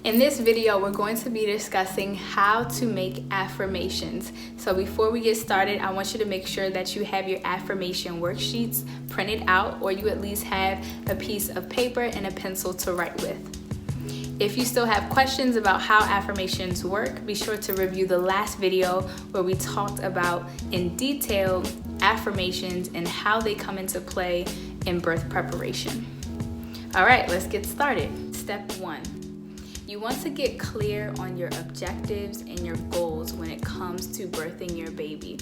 In this video, we're going to be discussing how to make affirmations. So before we get started, I want you to make sure that you have your affirmation worksheets printed out, or you at least have a piece of paper and a pencil to write with. If you still have questions about how affirmations work, be sure to review the last video where we talked about in detail affirmations and how they come into play in birth preparation. All right, let's get started. Step 1. You want to get clear on your objectives and your goals when it comes to birthing your baby.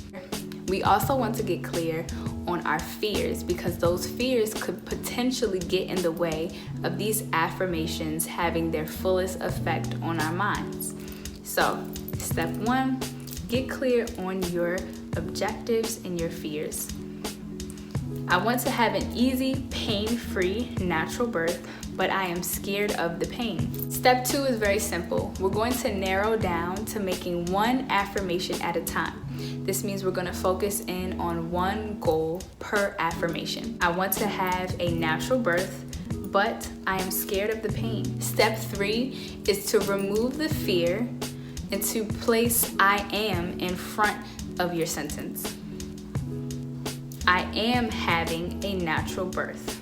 We also want to get clear on our fears, because those fears could potentially get in the way of these affirmations having their fullest effect on our minds. So, step 1, get clear on your objectives and your fears. I want to have an easy, pain-free, natural birth, but I am scared of the pain. Step 2 is very simple. We're going to narrow down to making one affirmation at a time. This means we're going to focus in on one goal per affirmation. I want to have a natural birth, but I am scared of the pain. Step 3 is to remove the fear and to place I am in front of your sentence. I am having a natural birth.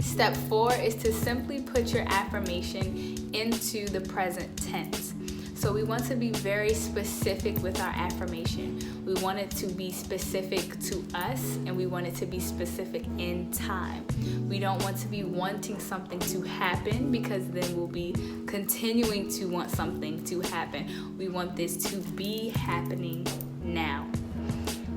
Step 4 is to simply put your affirmation into the present tense. So we want to be very specific with our affirmation. We want it to be specific to us, and we want it to be specific in time. We don't want to be wanting something to happen, because then we'll be continuing to want something to happen. We want this to be happening now.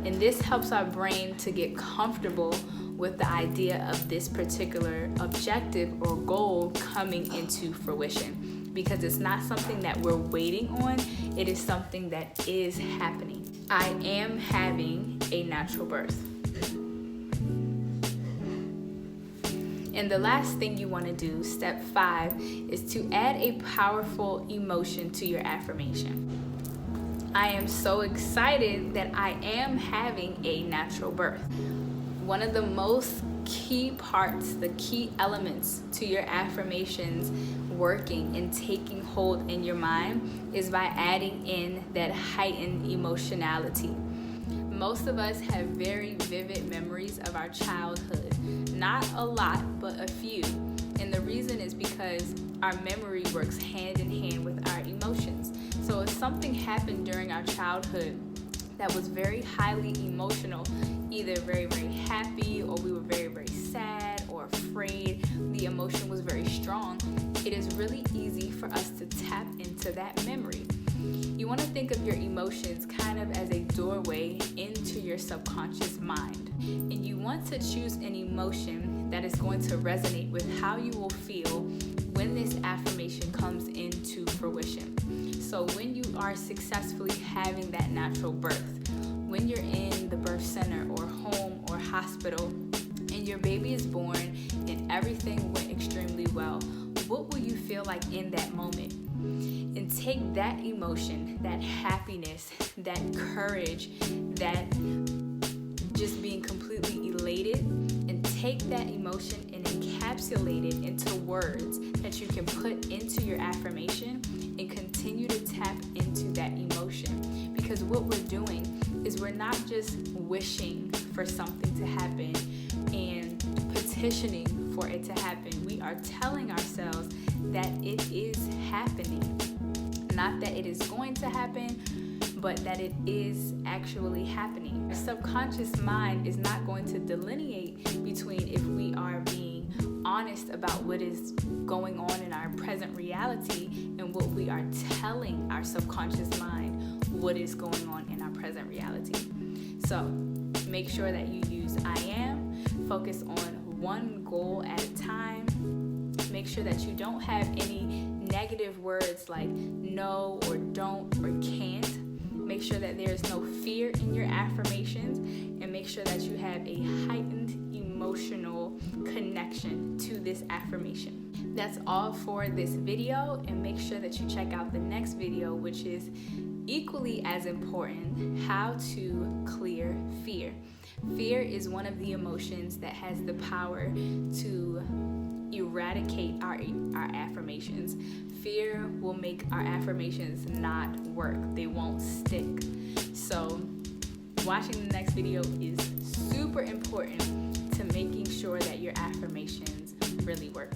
And this helps our brain to get comfortable with the idea of this particular objective or goal coming into fruition, because it's not something that we're waiting on, it is something that is happening. I am having a natural birth. And the last thing you want to do, step 5, is to add a powerful emotion to your affirmation. I am so excited that I am having a natural birth. One of the most key parts, the key elements to your affirmations working and taking hold in your mind is by adding in that heightened emotionality. Most of us have very vivid memories of our childhood. Not a lot, but a few. And the reason is because our memory works hand in hand with our emotions. So if something happened during our childhood that was very highly emotional, either very, very happy, or we were very, very sad or afraid, the emotion was very strong, it is really easy for us to tap into that memory. You want to think of your emotions kind of as a doorway into your subconscious mind. And you want to choose an emotion that is going to resonate with how you will feel when this affirmation comes into fruition. So when you are successfully having that natural birth, when you're in the birth center or home or hospital and your baby is born and everything went extremely well, what will you feel like in that moment? And take that emotion, that happiness, that courage, that just being completely elated, and take that emotion and encapsulate it into words that you can put into your affirmation and continue to tap into that emotion. Because what we're doing is we're not just wishing for something to happen and petitioning for it to happen. We are telling ourselves that it is happening. Not that it is going to happen, but that it is actually happening. Our subconscious mind is not going to delineate between if we are being honest about what is going on in our present reality and what we are telling our subconscious mind what is going on in our present reality. So make sure that you use I am, focus on one goal at a time. Make sure that you don't have any negative words like no or don't or can't. Make sure that there is no fear in your affirmations, and make sure that you have a heightened emotional connection to this affirmation. That's all for this video, and make sure that you check out the next video, which is equally as important: how to clear fear. Fear is one of the emotions that has the power to eradicate our affirmations. Fear will make our affirmations not work. They won't stick. So watching the next video is super important to making sure that your affirmations really work.